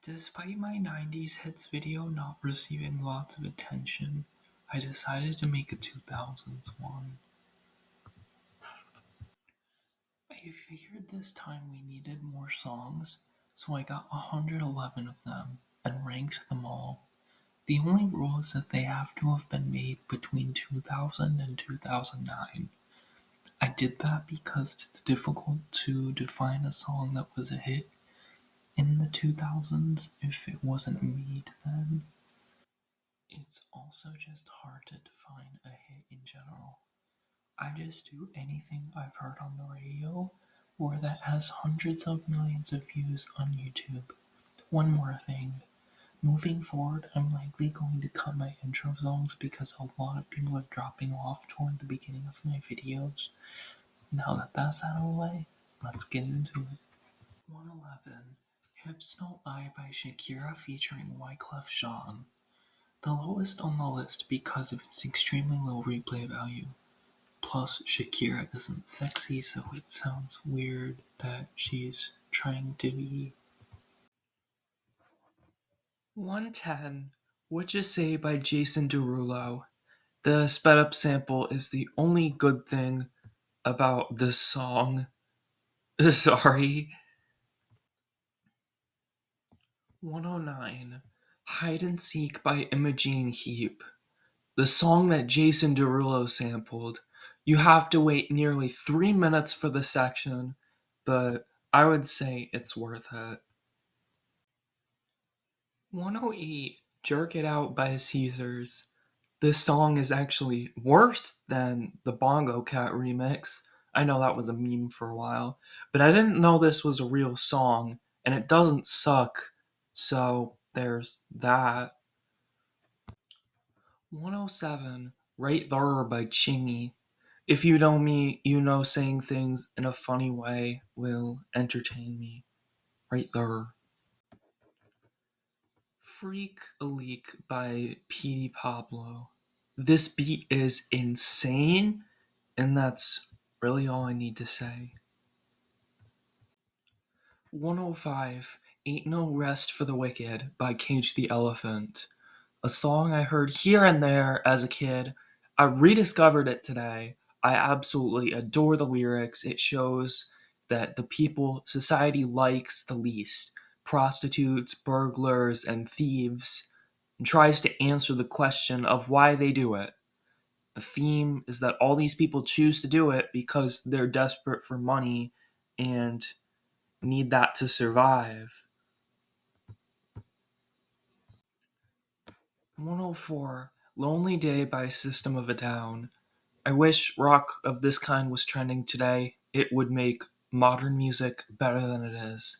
Despite my 90s hits video not receiving lots of attention, I decided to make a 2000s one. I figured this time we needed more songs, so I got 111 of them and ranked them all. The only rule is that they have to have been made between 2000 and 2009. I did that because it's difficult to define a song that was a hit in the 2000s if it wasn't made then. It's also just hard to define a hit in general. I just do anything I've heard on the radio or that has hundreds of millions of views on YouTube. One more thing. Moving forward, I'm likely going to cut my intro songs because a lot of people are dropping off toward the beginning of my videos. Now that that's out of the way, let's get into it. 111. Hips Don't Lie by Shakira featuring Wyclef Jean. The lowest on the list because of its extremely low replay value. Plus, Shakira isn't sexy, so it sounds weird that she's trying to be. 110. What You Say by Jason Derulo. The sped up sample is the only good thing about this song. Sorry. 109. Hide and Seek by Imogene Heap. The song that Jason Derulo sampled. You have to wait nearly 3 minutes for the section, but I would say it's worth it. 108. Jerk It Out by Caesars. This song is actually worse than the Bongo Cat remix. I know that was a meme for a while, but I didn't know this was a real song, and it doesn't suck, so there's that. 107. Right There by Chingy. If you know me, you know saying things in a funny way will entertain me. Right there. Freak a Leak by Petey Pablo. This beat is insane, and that's really all I need to say. 105. Ain't No Rest for the Wicked by Cage the Elephant. A song I heard here and there as a kid. I rediscovered it today. I absolutely adore the lyrics. It shows that the people society likes the least, prostitutes, burglars, and thieves, and tries to answer the question of why they do it. The theme is that all these people choose to do it because they're desperate for money and need that to survive. 104. Lonely Day by System of a Down. I wish rock of this kind was trending today. It would make modern music better than it is.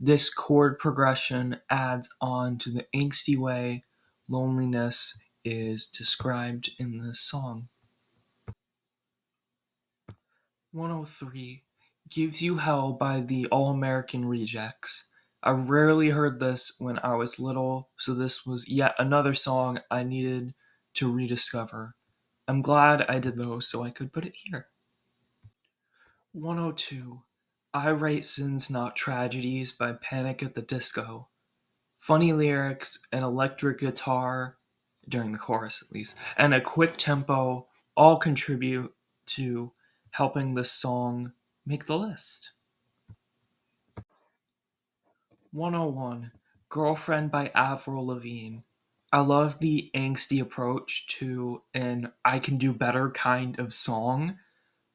This chord progression adds on to the angsty way loneliness is described in this song. 103. Gives You Hell by the All American Rejects. I rarely heard this when I was little, so this was yet another song I needed to rediscover. I'm glad I did though, so I could put it here. 102. I Write Sins Not Tragedies by Panic at the Disco. Funny lyrics, an electric guitar, during the chorus at least, and a quick tempo all contribute to helping this song make the list. 101. Girlfriend by Avril Lavigne. I love the angsty approach to an I can do better kind of song.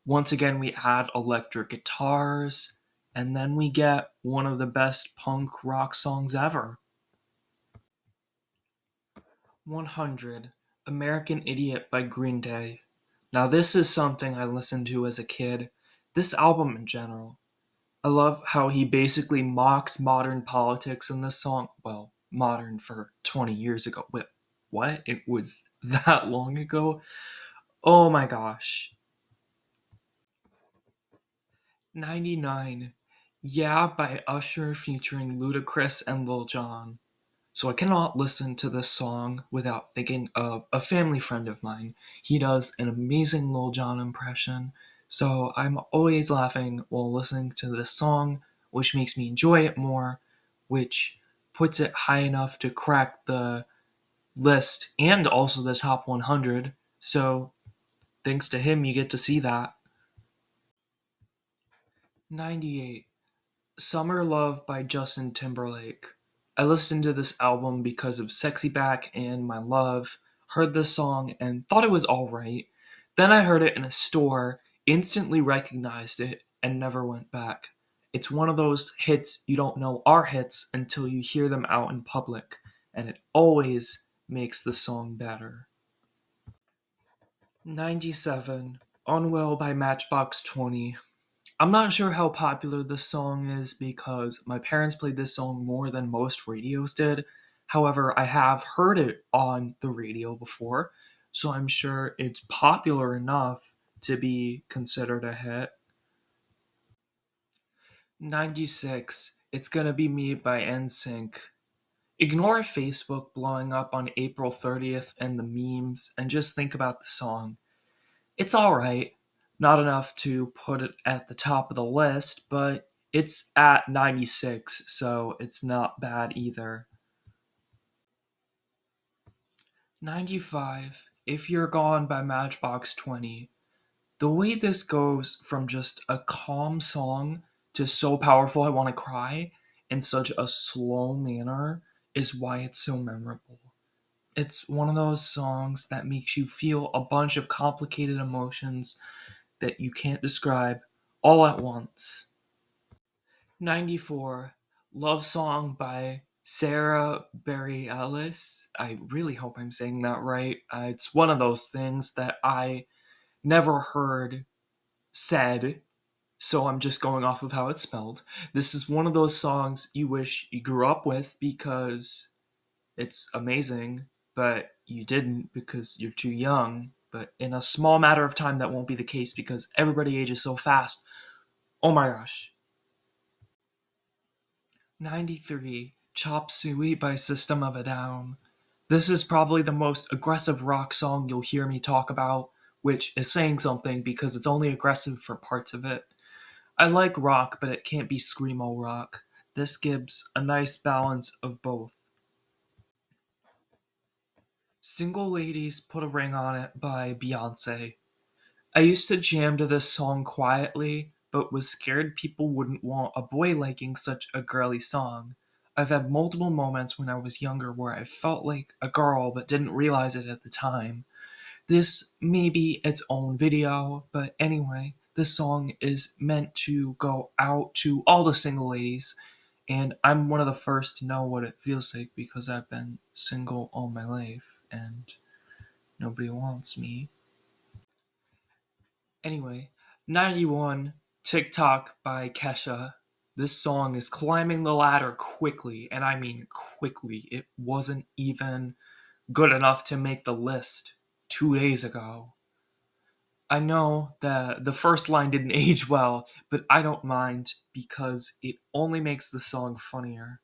Once again, we add electric guitars, and then we get one of the best punk rock songs ever. 100. American Idiot by Green Day. Now, this is something I listened to as a kid. This album in general. I love how he basically mocks modern politics in this song. Well, modern for 20 years ago. Wait, what? It was that long ago? Oh my gosh. 99. Yeah by Usher featuring Ludacris and Lil Jon. So I cannot listen to this song without thinking of a family friend of mine. He does an amazing Lil Jon impression, so I'm always laughing while listening to this song, which makes me enjoy it more, which puts it high enough to crack the list and also the top 100. So thanks to him, you get to see that. 98. Summer Love by Justin Timberlake. I listened to this album because of Sexy Back and My Love, heard this song and thought it was alright. Then I heard it in a store, instantly recognized it, and never went back. It's one of those hits you don't know are hits until you hear them out in public, and it always makes the song better. 97. Unwell by Matchbox 20. I'm not sure how popular this song is because my parents played this song more than most radios did. However, I have heard it on the radio before, so I'm sure it's popular enough to be considered a hit. 96. It's Gonna Be Me by NSYNC. Ignore Facebook blowing up on April 30th and the memes and just think about the song. It's alright. Not enough to put it at the top of the list, but it's at 96, so it's not bad either. 95. If You're Gone by Matchbox 20. The way this goes from just a calm song to so powerful I want to cry in such a slow manner is why it's so memorable. It's one of those songs that makes you feel a bunch of complicated emotions that you can't describe all at once. 94. Love Song by Sarah Bareilles. I really hope I'm saying that right. It's one of those things that I never heard said, so I'm just going off of how it's spelled. This is one of those songs you wish you grew up with because it's amazing, but you didn't because you're too young. But in a small matter of time, that won't be the case because everybody ages so fast. Oh my gosh. 93. Chop Suey by System of a Down. This is probably the most aggressive rock song you'll hear me talk about, which is saying something because it's only aggressive for parts of it. I like rock, but it can't be screamo rock. This gives a nice balance of both. Single Ladies Put a Ring on It by Beyonce. I used to jam to this song quietly, but was scared people wouldn't want a boy liking such a girly song. I've had multiple moments when I was younger where I felt like a girl but didn't realize it at the time. This may be its own video, but anyway, this song is meant to go out to all the single ladies, and I'm one of the first to know what it feels like because I've been single all my life and nobody wants me. Anyway, 91, TikTok by Kesha. This song is climbing the ladder quickly, and I mean quickly. It wasn't even good enough to make the list 2 days ago. I know that the first line didn't age well, but I don't mind because it only makes the song funnier.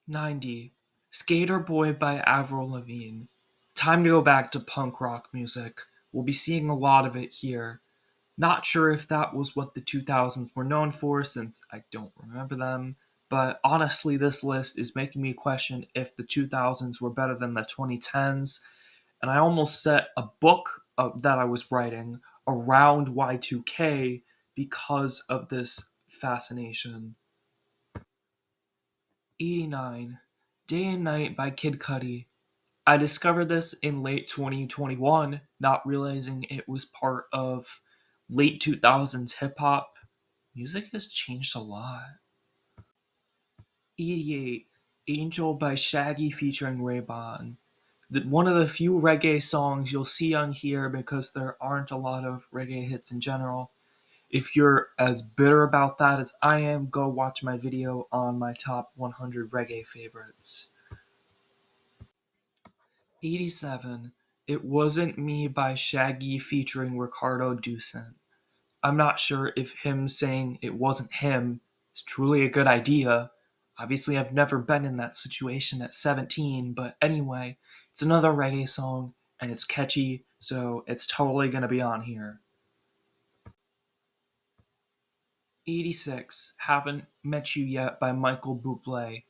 90. Skater Boy by Avril Lavigne. Time to go back to punk rock music. We'll be seeing a lot of it here. Not sure if that was what the 2000s were known for since I don't remember them, but honestly, this list is making me question if the 2000s were better than the 2010s, and I almost set a book that I was writing around Y2K because of this fascination. 89. Day and Night by Kid Cudi. I discovered this in late 2021, not realizing it was part of late 2000s hip hop. Music has changed a lot. 88. Angel by Shaggy featuring Raybon. One of the few reggae songs you'll see on here because there aren't a lot of reggae hits in general. If you're as bitter about that as I am, go watch my video on my top 100 reggae favorites. 87. It Wasn't Me by Shaggy featuring Ricardo Ducent. I'm not sure if him saying it wasn't him is truly a good idea. Obviously, I've never been in that situation at 17, but anyway, it's another reggae song and it's catchy, so it's totally gonna be on here. 86, Haven't Met You Yet by Michael Bublé.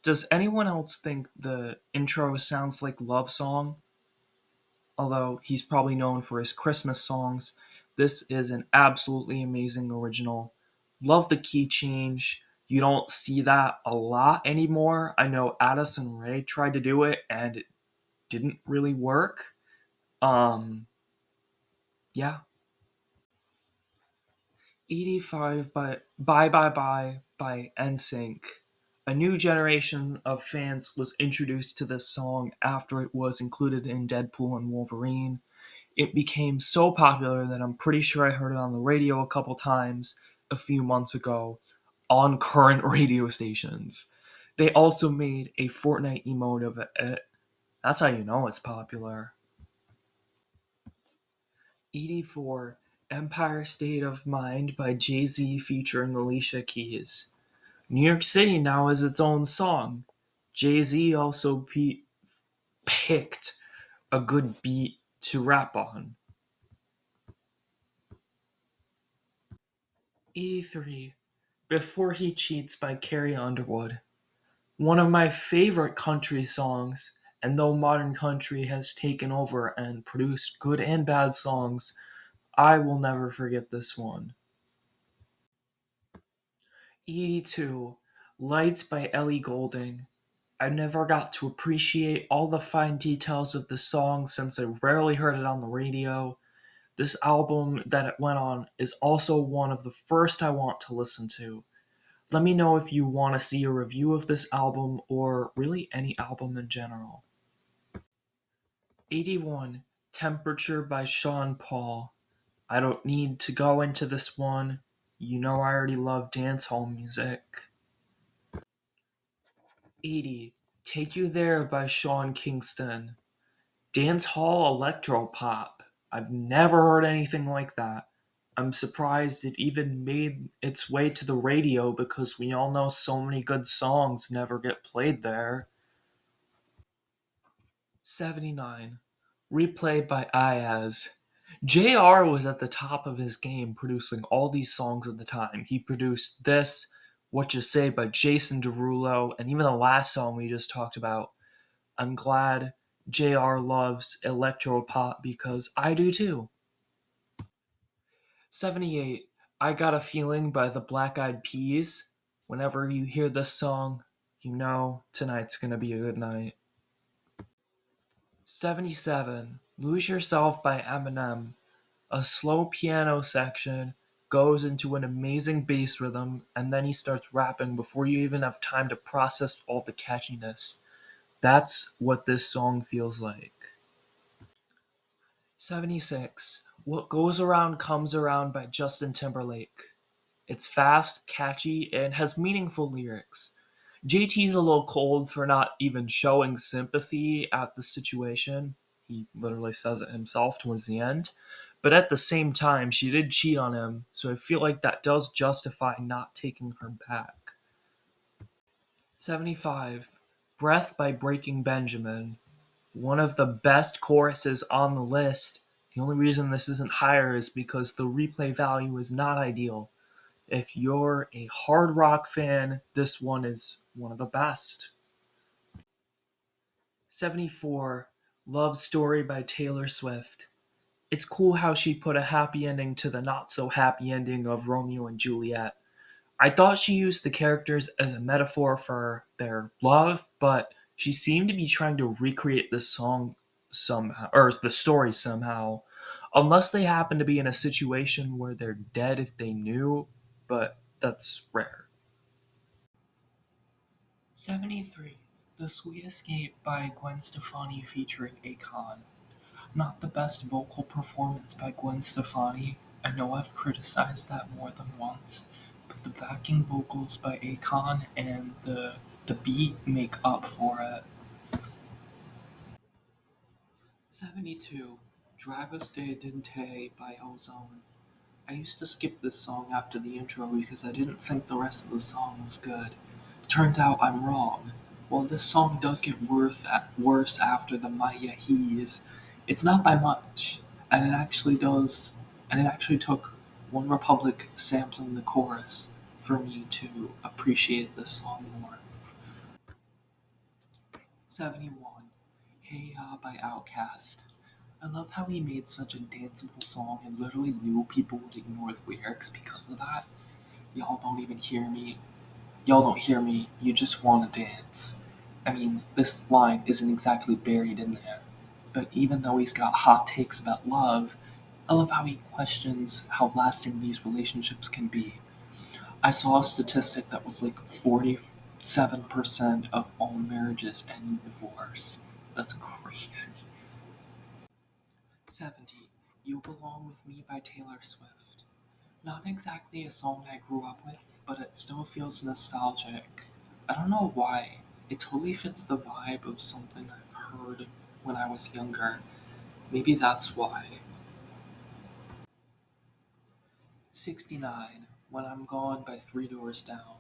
Does anyone else think the intro sounds like Love Song? Although he's probably known for his Christmas songs, this is an absolutely amazing original. Love the key change. You don't see that a lot anymore. I know Addison Rae tried to do it and it didn't really work. Um, yeah. 85 by by NSYNC. A new generation of fans was introduced to this song after it was included in Deadpool and Wolverine. It became so popular that I'm pretty sure I heard it on the radio a couple times a few months ago on current radio stations. They also made a Fortnite emote of it. That's how you know it's popular. 84, Empire State of Mind by Jay Z featuring Alicia Keys. New York City now has its own song. Jay Z also picked a good beat to rap on. 83, Before He Cheats by Carrie Underwood. One of my favorite country songs, and though modern country has taken over and produced good and bad songs, I will never forget this one. 82, Lights by Ellie Goulding. I never got to appreciate all the fine details of the song since I rarely heard it on the radio. This album that it went on is also one of the first I want to listen to. Let me know if you want to see a review of this album or really any album in general. 81, Temperature by Sean Paul. I don't need to go into this one. You know I already love dancehall music. 80, Take You There by Sean Kingston. Dancehall electro pop. I've never heard anything like that. I'm surprised it even made its way to the radio because we all know so many good songs never get played there. 79, Replay by Ayaz. JR was at the top of his game producing all these songs at the time. He produced this, What You Say by Jason Derulo, and even the last song we just talked about. I'm glad JR loves electro pop because I do too. 78, I Got a Feeling by the Black Eyed Peas. Whenever you hear this song, you know tonight's gonna be a good night. 77, Lose Yourself by Eminem. A slow piano section goes into an amazing bass rhythm, and then he starts rapping before you even have time to process all the catchiness. That's what this song feels like. 76, What Goes Around Comes Around by Justin Timberlake. It's fast, catchy, and has meaningful lyrics. JT's a little cold for not even showing sympathy at the situation. He literally says it himself towards the end. But at the same time, she did cheat on him, so I feel like that does justify not taking her back. 75, Breath by Breaking Benjamin. One of the best choruses on the list. The only reason this isn't higher is because the replay value is not ideal. If you're a hard rock fan, this one is one of the best. 74, Love Story by Taylor Swift. It's cool how she put a happy ending to the not so happy ending of Romeo and Juliet. I thought she used the characters as a metaphor for their love, but she seemed to be trying to recreate the song somehow, or the story somehow. Unless they happen to be in a situation where they're dead if they knew, but that's rare. 73. The Sweet Escape by Gwen Stefani featuring Akon. Not the best vocal performance by Gwen Stefani. I know I've criticized that more than once, but the backing vocals by Akon and the beat make up for it. 72. Dragos de Dinte by Ozone. I used to skip this song after the intro because I didn't think the rest of the song was good. Turns out I'm wrong. While this song does get worse after the Maya He's, it's not by much, and it actually took One Republic sampling the chorus for me to appreciate this song more. 71. Hey Ya by Outkast. I love how he made such a danceable song and literally knew people would ignore the lyrics because of that. Y'all don't even hear me. Y'all don't hear me, you just wanna dance. I mean, this line isn't exactly buried in there, but even though he's got hot takes about love, I love how he questions how lasting these relationships can be. I saw a statistic that was like 47% of all marriages end in divorce. That's crazy. 70. You Belong With Me by Taylor Swift. Not exactly a song I grew up with, but it still feels nostalgic. I don't know why. It totally fits the vibe of something I've heard when I was younger. Maybe that's why. 69. When I'm Gone by Three Doors Down.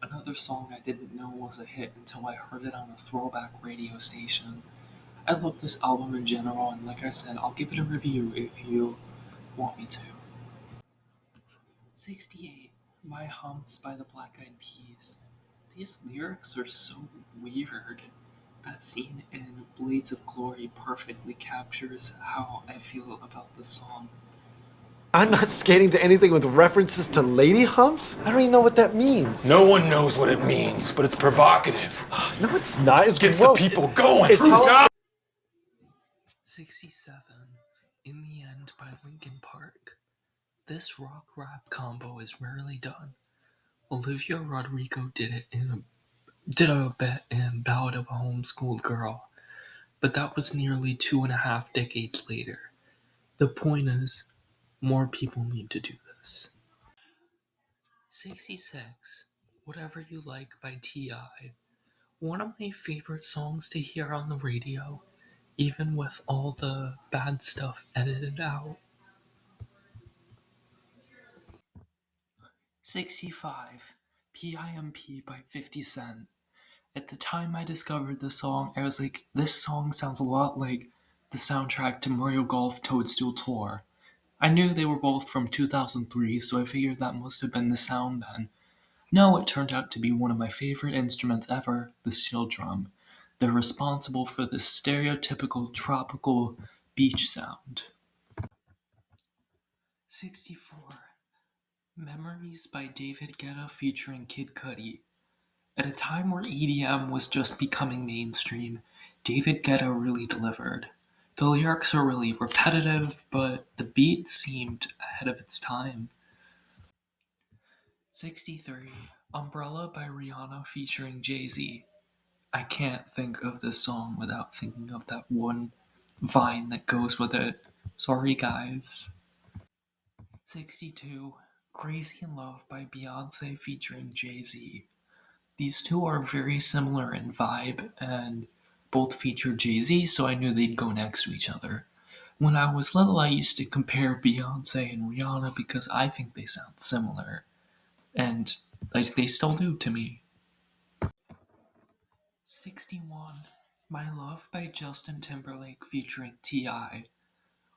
Another song I didn't know was a hit until I heard it on a throwback radio station. I love this album in general, and like I said, I'll give it a review if you want me to. 68. My Humps by the Black Eyed Peas. These lyrics are so weird. That scene in Blades of Glory perfectly captures how I feel about the song. I'm not skating to anything with references to lady humps? I don't even know what that means. No one knows what it means, but it's provocative. No, it's not. It's Gets gross. the people going. It's how- 67. In the End by Linkin Park. This rock rap combo is rarely done. Olivia Rodrigo did a bit in Ballad of a Homeschooled Girl, but that was nearly 2.5 decades later. The point is, more people need to do this. 66. Whatever You Like by T.I. One of my favorite songs to hear on the radio, even with all the bad stuff edited out. 65. PIMP by 50 Cent. At the time I discovered this song, I was like, this song sounds a lot like the soundtrack to Mario Golf Toadstool Tour. I knew they were both from 2003, so I figured that must have been the sound then. No, it turned out to be one of my favorite instruments ever, the steel drum. They're responsible for this stereotypical tropical beach sound. 64. Memories by David Guetta featuring Kid Cudi. At a time where EDM was just becoming mainstream, David Guetta really delivered. The lyrics are really repetitive, but the beat seemed ahead of its time. 63. Umbrella by Rihanna featuring Jay-Z. I can't think of this song without thinking of that one vine that goes with it. Sorry, guys. 62. Crazy in Love by Beyonce featuring Jay-Z. These two are very similar in vibe and both feature Jay-Z, so I knew they'd go next to each other. When I was little, I used to compare Beyonce and Rihanna because I think they sound similar, and they still do to me. 61. My Love by Justin Timberlake featuring T.I.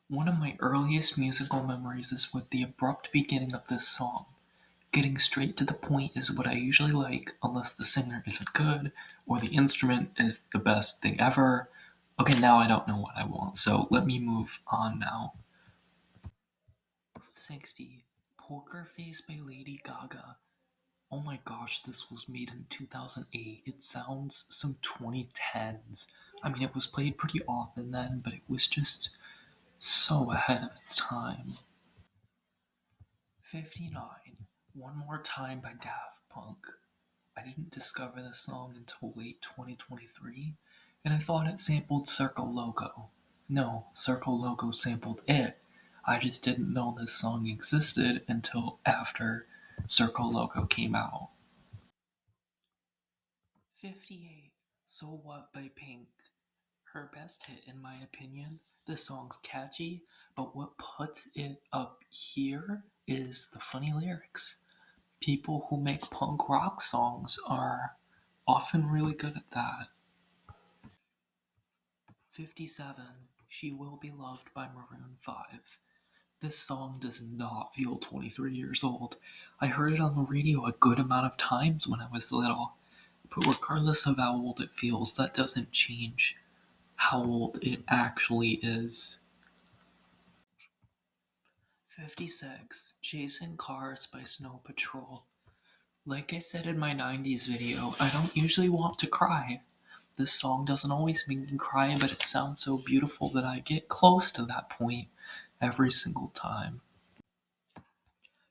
One of my earliest musical memories is with the abrupt beginning of this song. Getting straight to the point is what I usually like, unless the singer isn't good or the instrument is the best thing ever. Okay, now I don't know what I want, so let me move on now. 60. Poker Face by Lady Gaga. Oh my gosh, this was made in 2008. It sounds some 2010s. I mean, it was played pretty often then, but it was just so ahead of its time. 59. One More Time by Daft Punk. I didn't discover this song until late 2023, and I thought it sampled Circle Loco. No, Circle Loco sampled it. I just didn't know this song existed until after Circle Loco came out. 58. So What by Pink. Her best hit, in my opinion. The song's catchy, but what puts it up here is the funny lyrics. People who make punk rock songs are often really good at that. 57. She Will Be Loved by Maroon 5. This song does not feel 23 years old. I heard it on the radio a good amount of times when I was little. But regardless of how old it feels, that doesn't change how old it actually is. 56. Chasing Cars by Snow Patrol. Like I said in my 90s video, I don't usually want to cry. This song doesn't always make me cry, but it sounds so beautiful that I get close to that point every single time.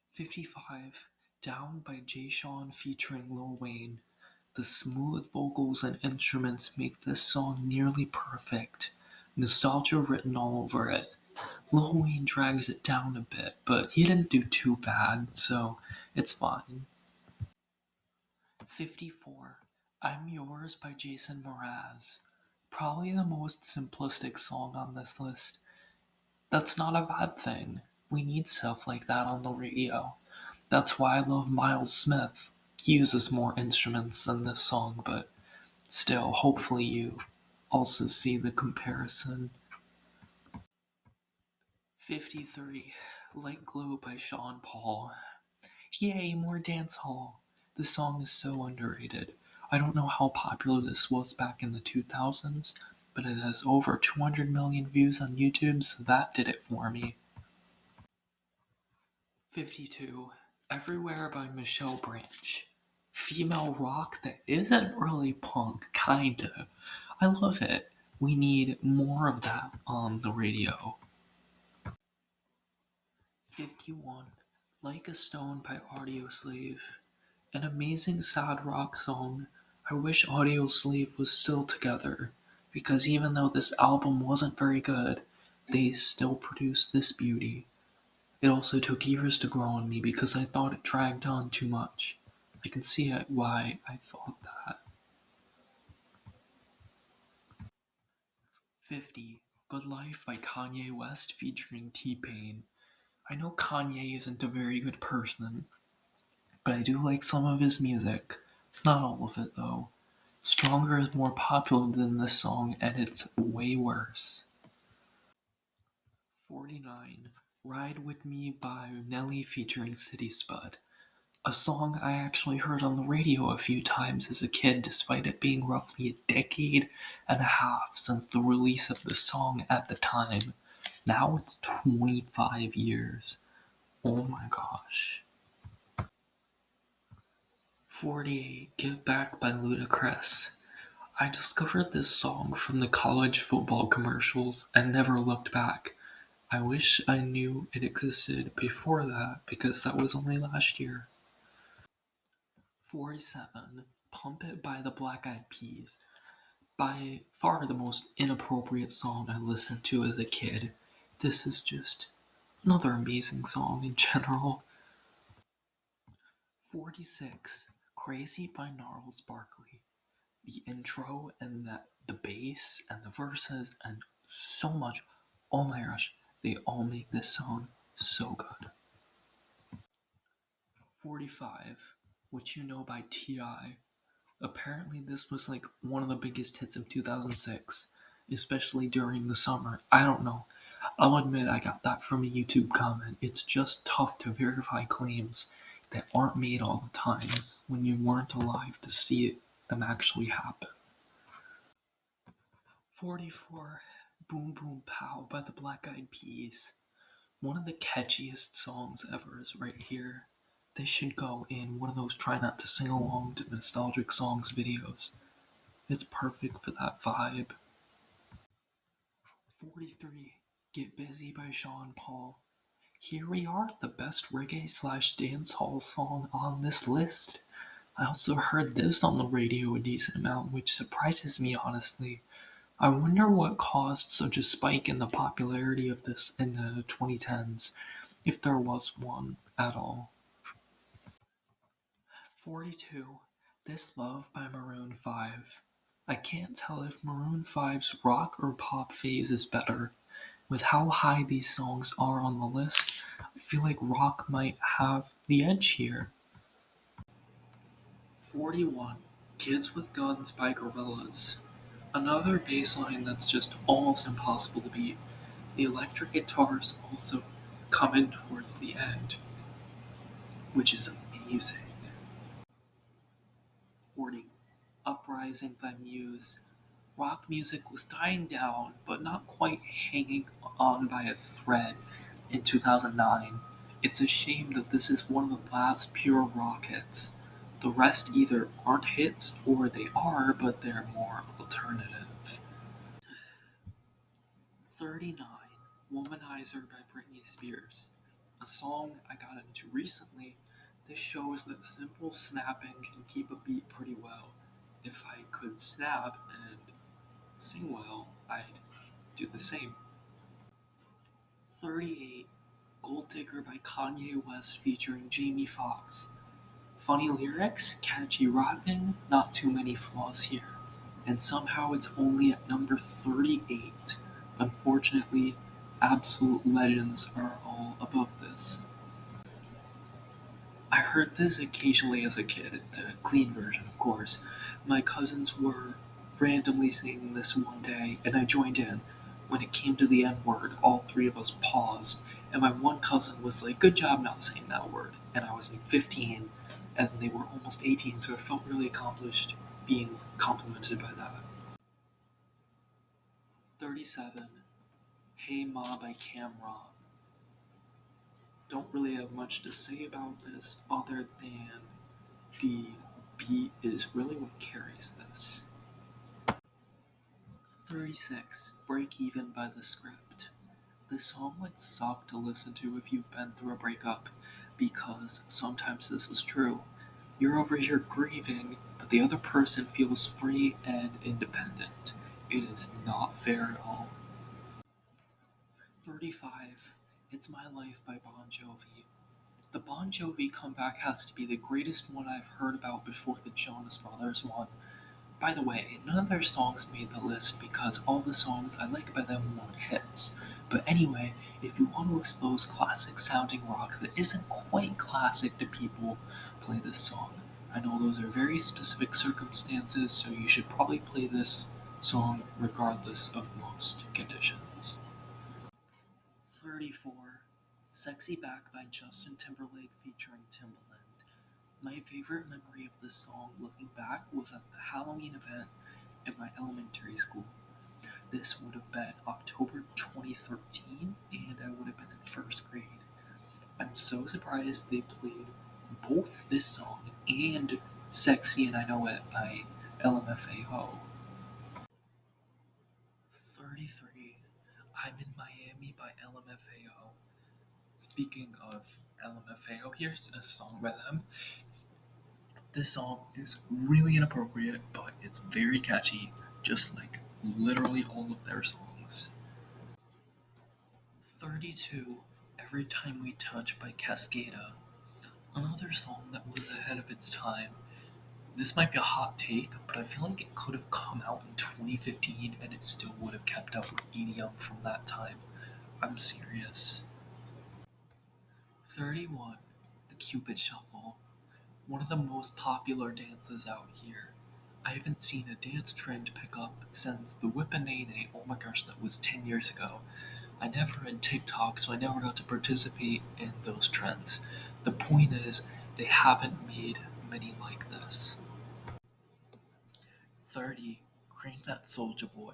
55. Down by Jay Sean featuring Lil Wayne. The smooth vocals and instruments make this song nearly perfect. Nostalgia written all over it. Lil Wayne drags it down a bit, but he didn't do too bad, so it's fine. 54. I'm Yours by Jason Mraz. Probably the most simplistic song on this list. That's not a bad thing. We need stuff like that on the radio. That's why I love Miles Smith. He uses more instruments than this song, but still, hopefully you also see the comparison. 53. Light Glow by Sean Paul. Yay, more dancehall. This song is so underrated. I don't know how popular this was back in the 2000s, but it has over 200 million views on YouTube, so that did it for me. 52. Everywhere by Michelle Branch. Female rock that isn't really punk, kinda. I love it. We need more of that on the radio. 51. Like a Stone by Audioslave. An amazing sad rock song. I wish Audioslave was still together, because even though this album wasn't very good, they still produced this beauty. It also took years to grow on me because I thought it dragged on too much. I can see why I thought that. 50. Good Life by Kanye West featuring T-Pain. I know Kanye isn't a very good person, but I do like some of his music. Not all of it, though. Stronger is more popular than this song, and it's way worse. 49. Ride With Me by Nelly featuring City Spud. A song I actually heard on the radio a few times as a kid, despite it being roughly a decade and a half since the release of the song at the time. Now it's 25 years. Oh my gosh. 48. Give Back by Ludacris. I discovered this song from the college football commercials and never looked back. I wish I knew it existed before that because that was only last year. 47. Pump It by the Black Eyed Peas. By far the most inappropriate song I listened to as a kid. This is just another amazing song in general. 46. Crazy by Gnarls Barkley. The intro and the bass and the verses and so much. Oh my gosh, they all make this song so good. 45. What You Know by T.I. Apparently this was like one of the biggest hits of 2006, especially during the summer. I don't know. I'll admit I got that from a YouTube comment. It's just tough to verify claims that aren't made all the time when you weren't alive to see them actually happen. 44. Boom Boom Pow by the Black Eyed Peas. One of the catchiest songs ever is right here. This should go in one of those try not to sing along to nostalgic songs videos. It's perfect for that vibe. 43. Get Busy by Sean Paul. Here we are, the best reggae / dancehall song on this list. I also heard this on the radio a decent amount, which surprises me honestly. I wonder what caused such a spike in the popularity of this in the 2010s, if there was one at all. 42. This Love by Maroon 5. I can't tell if Maroon 5's rock or pop phase is better. With how high these songs are on the list, I feel like rock might have the edge here. 41. Kids with Guns by Gorillaz. Another bass line that's just almost impossible to beat. The electric guitars also coming towards the end, which is amazing. 40. Uprising by Muse. Rock music was dying down, but not quite hanging on by a thread in 2009. It's a shame that this is one of the last pure rock hits. The rest either aren't hits or they are, but they're more alternative. 39. Womanizer by Britney Spears. A song I got into recently. This shows that simple snapping can keep a beat pretty well. If I could snap and sing well, I'd do the same. 38. Gold Digger by Kanye West featuring Jamie Foxx. Funny lyrics, catchy rapping, not too many flaws here. And somehow it's only at number 38. Unfortunately, absolute legends are all above this. I heard this occasionally as a kid, the clean version, of course. My cousins were randomly singing this one day, and I joined in. When it came to the N word, all three of us paused, and my one cousin was like, "Good job not saying that word." And I was like 15, and they were almost 18, so I felt really accomplished being complimented by that. 37. Hey Ma by Cam'ron. Don't really have much to say about this other than the beat is really what carries this. 36. Break Even by The Script. This song would suck to listen to if you've been through a breakup, because sometimes this is true. You're over here grieving, but the other person feels free and independent. It is not fair at all. 35. It's My Life by Bon Jovi. The Bon Jovi comeback has to be the greatest one I've heard about before the Jonas Brothers one. By the way, none of their songs made the list because all the songs I like by them weren't hits. But anyway, if you want to expose classic sounding rock that isn't quite classic to people, play this song. I know those are very specific circumstances, so you should probably play this song regardless of most conditions. 34. Sexy Back by Justin Timberlake featuring Timbaland. My favorite memory of this song looking back was at the Halloween event at my elementary school. This would have been October 2013, and I would have been in first grade. I'm so surprised they played both this song and Sexy and I Know It by LMFAO. 33. I'm in Miami by LMFAO. Speaking of LMFAO, here's a song by them. This song is really inappropriate, but it's very catchy, just like literally all of their songs. 32. Every Time We Touch by Cascada. Another song that was ahead of its time. This might be a hot take, but I feel like it could have come out in 2015 and it still would have kept up with EDM from that time. I'm serious. 31. The Cupid Shuffle. One of the most popular dances out here. I haven't seen a dance trend pick up since the Whip-A-Nay-Nay. Oh my gosh, that was 10 years ago. I never had TikTok, so I never got to participate in those trends. The point is, they haven't made many like this. 30. Crank That Soulja Boy.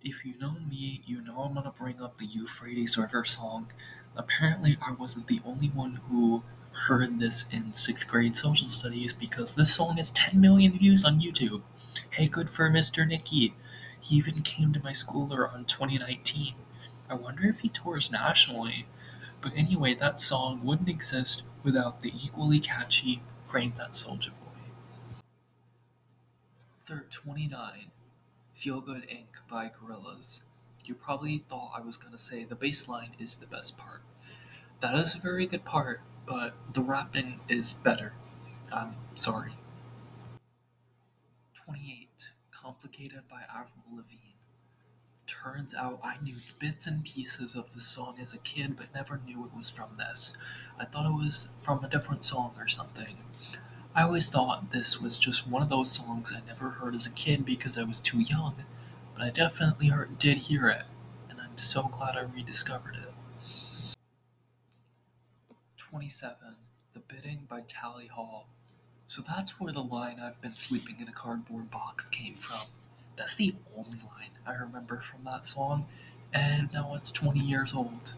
If you know me, you know I'm gonna bring up the Euphrates River song. Apparently, I wasn't the only one who heard this in 6th grade social studies because this song has 10 million views on YouTube. Hey, good for Mr. Nicky. He even came to my school around 2019. I wonder if he tours nationally. But anyway, that song wouldn't exist without the equally catchy Crank That Soulja Boy. 29. Feel Good Inc. by Gorillaz. You probably thought I was gonna say the bass line is the best part. That is a very good part, but the rapping is better. I'm sorry. 28. Complicated by Avril Lavigne. Turns out I knew bits and pieces of this song as a kid, but never knew it was from this. I thought it was from a different song or something. I always thought this was just one of those songs I never heard as a kid because I was too young, but I definitely did hear it, and I'm so glad I rediscovered it. 27. The Bidding by Tally Hall. So that's where the line "I've been sleeping in a cardboard box" came from. That's the only line I remember from that song, and now it's 20 years old.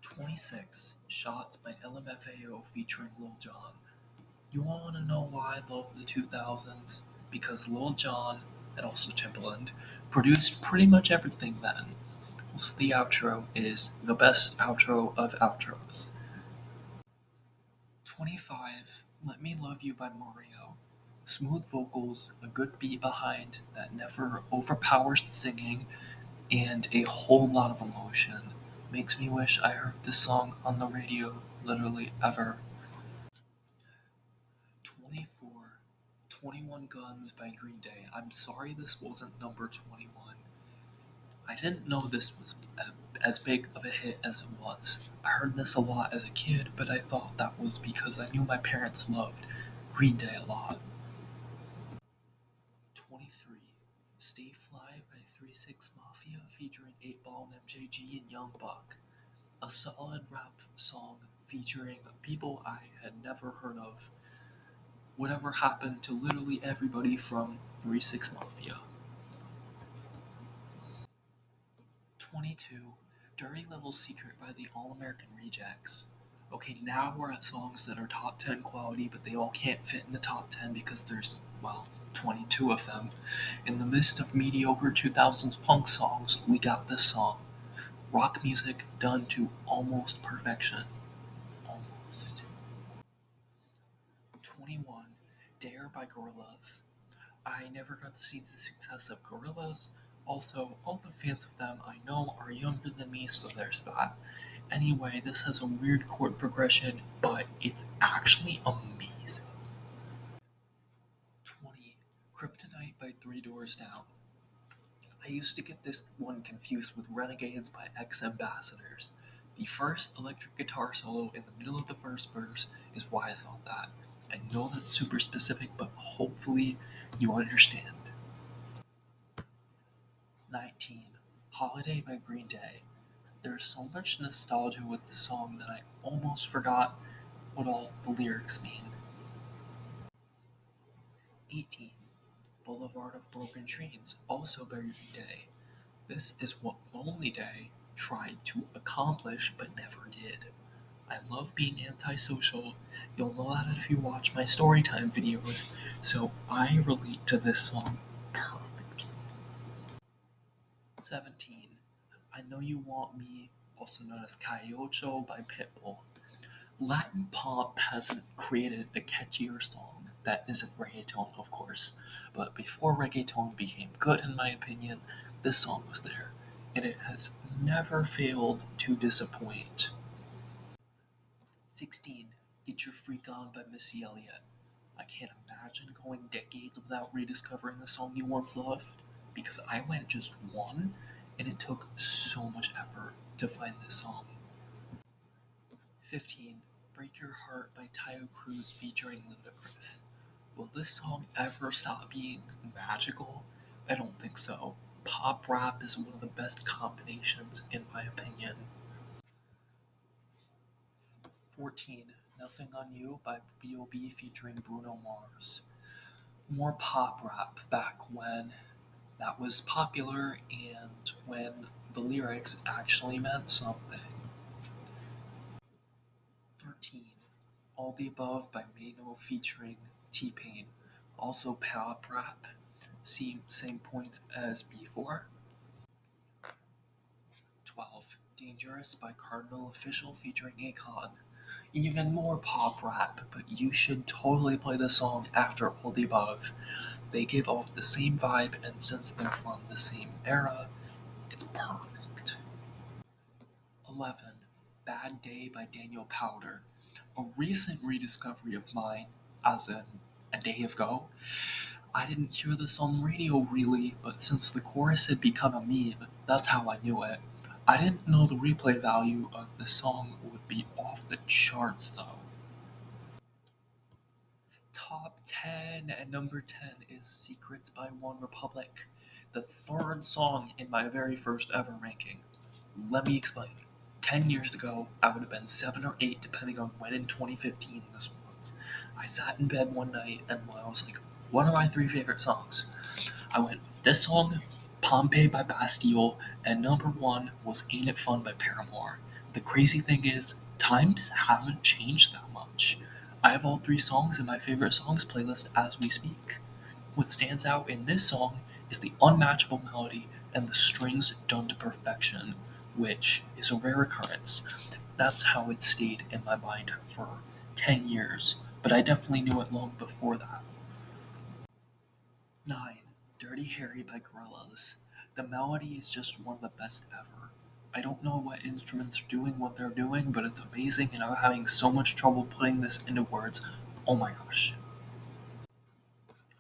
26. Shots by LMFAO featuring Lil Jon. You wanna know why I love the 2000s? Because Lil Jon, and also Timbaland, produced pretty much everything then. Also, the outro is the best outro of outros. 25. Let Me Love You by Mario. Smooth vocals, a good beat behind that never overpowers the singing, and a whole lot of emotion. Makes me wish I heard this song on the radio literally ever. 24. 21 Guns by Green Day. I'm sorry this wasn't number 21. I didn't know this was as big of a hit as it was. I heard this a lot as a kid, but I thought that was because I knew my parents loved Green Day a lot. 23. Stay Fly by 3-6 Mafia featuring 8 Ball and MJG and Young Buck. A solid rap song featuring people I had never heard of. Whatever happened to literally everybody from 3-6 Mafia. 22. Dirty Little Secret by the All American Rejects. Okay, now we're at songs that are top 10 quality, but they all can't fit in the top 10 because there's, well, 22 of them. In the midst of mediocre 2000s punk songs, we got this song. Rock music done to almost perfection. Almost. 21. Dare by Gorillaz. I never got to see the success of Gorillaz. Also, all the fans of them I know are younger than me, so there's that. Anyway, this has a weird chord progression, but it's actually amazing. 20. Kryptonite by Three Doors Down. I used to get this one confused with Renegades by X Ambassadors. The first electric guitar solo in the middle of the first verse is why I thought that. I know that's super specific, but hopefully you understand. 19. Holiday by Green Day. There's so much nostalgia with this song that I almost forgot what all the lyrics mean. 18. Boulevard of Broken Dreams, also by Green Day. This is what Lonely Day tried to accomplish but never did. I love being antisocial. You'll know that if you watch my storytime videos, so I relate to this song perfectly. 17. I Know You Want Me, also known as Cayocho by Pitbull. Latin pop hasn't created a catchier song that isn't reggaeton, of course, but before reggaeton became good, in my opinion, this song was there, and it has never failed to disappoint. 16. Get Your Freak On by Missy Elliott. I can't imagine going decades without rediscovering the song you once loved, because I went just one, and it took so much effort to find this song. 15. Break Your Heart by Tayo Cruz featuring Ludacris. Will this song ever stop being magical? I don't think so. Pop rap is one of the best combinations, in my opinion. 14. Nothing on You by B.O.B. featuring Bruno Mars. More pop rap back when that was popular and when the lyrics actually meant something. 13. All the Above by Mano featuring T-Pain. Also pop rap. Same points as before. 12. Dangerous by Cardinal Official featuring Akon. Even more pop rap, but you should totally play the song after All the Above. They give off the same vibe, and since they're from the same era, it's perfect. 11. Bad Day by Daniel Powder. A recent rediscovery of mine, as in a day ago. I didn't hear this on the radio really, but since the chorus had become a meme, that's how I knew it. I didn't know the replay value of the song would be off the charts though. Top 10 and number 10 is Secrets by One Republic, the third song in my very first ever ranking. Let me explain. 10 years ago, I would have been 7 or 8, depending on when in 2015 this was. I sat in bed one night and I was like, what are my 3 favorite songs? I went, this song, Pompeii by Bastille, and number 1 was Ain't It Fun by Paramore. The crazy thing is, times haven't changed that much. I have all 3 songs in my favorite songs playlist as we speak. What stands out in this song is the unmatchable melody and the strings done to perfection, which is a rare occurrence. That's how it stayed in my mind for 10 years, but I definitely knew it long before that. 9. Dirty Harry by Gorillaz. The melody is just one of the best ever. I don't know what instruments are doing what they're doing, but it's amazing and I'm having so much trouble putting this into words. Oh my gosh.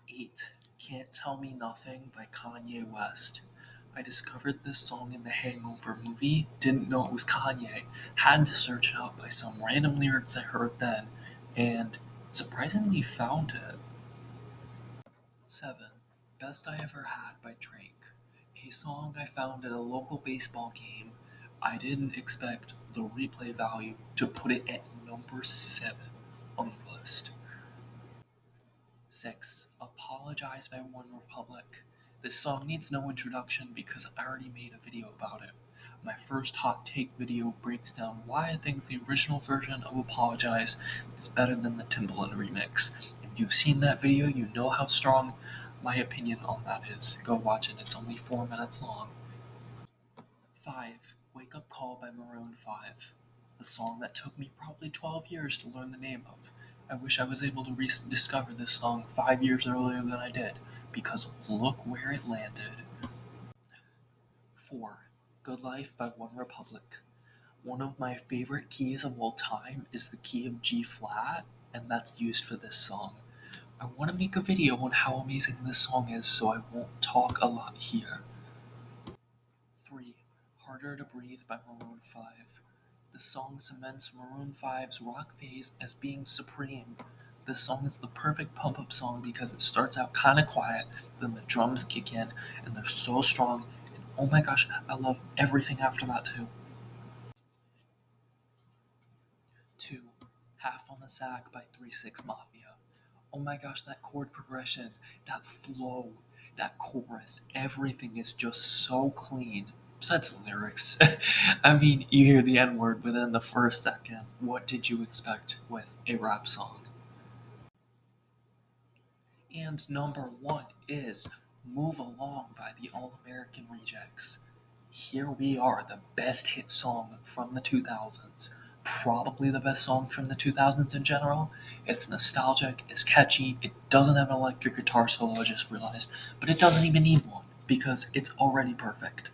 8. Can't Tell Me Nothing by Kanye West. I discovered this song in the Hangover movie, didn't know it was Kanye, had to search it up by some random lyrics I heard then, and surprisingly found it. 7. Best I Ever Had by Drake. A song I found at a local baseball game. I didn't expect the replay value to put it at number 7 on the list. 6. Apologize by One Republic. This song needs no introduction because I already made a video about it. My first hot take video breaks down why I think the original version of Apologize is better than the Timbaland remix. If you've seen that video, you know how strong my opinion on that is. Go watch it, it's only 4 minutes long. 5. Wake Up Call by Maroon 5. A song that took me probably 12 years to learn the name of. I wish I was able to rediscover this song 5 years earlier than I did, because look where it landed. 4. Good Life by One Republic. One of my favorite keys of all time is the key of G flat, and that's used for this song. I want to make a video on how amazing this song is, so I won't talk a lot here. 3. Harder to Breathe by Maroon 5. The song cements Maroon 5's rock phase as being supreme. This song is the perfect pump-up song because it starts out kinda quiet, then the drums kick in, and they're so strong, and oh my gosh, I love everything after that too. 2. Half on the Sack by 3-6 Mafia. Oh my gosh, that chord progression, that flow, that chorus, everything is just so clean. Besides the lyrics. I mean, you hear the N word within the first second. What did you expect with a rap song? And number 1 is Move Along by the All American Rejects. Here we are, the best hit song from the 2000s. Probably the best song from the 2000s in general. It's nostalgic, it's catchy, it doesn't have an electric guitar solo, I just realized, but it doesn't even need one because it's already perfect.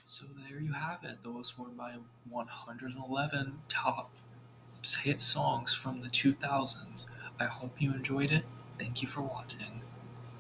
So there you have it. Those were my 111 top hit songs from the 2000s. I hope you enjoyed it. Thank you for watching.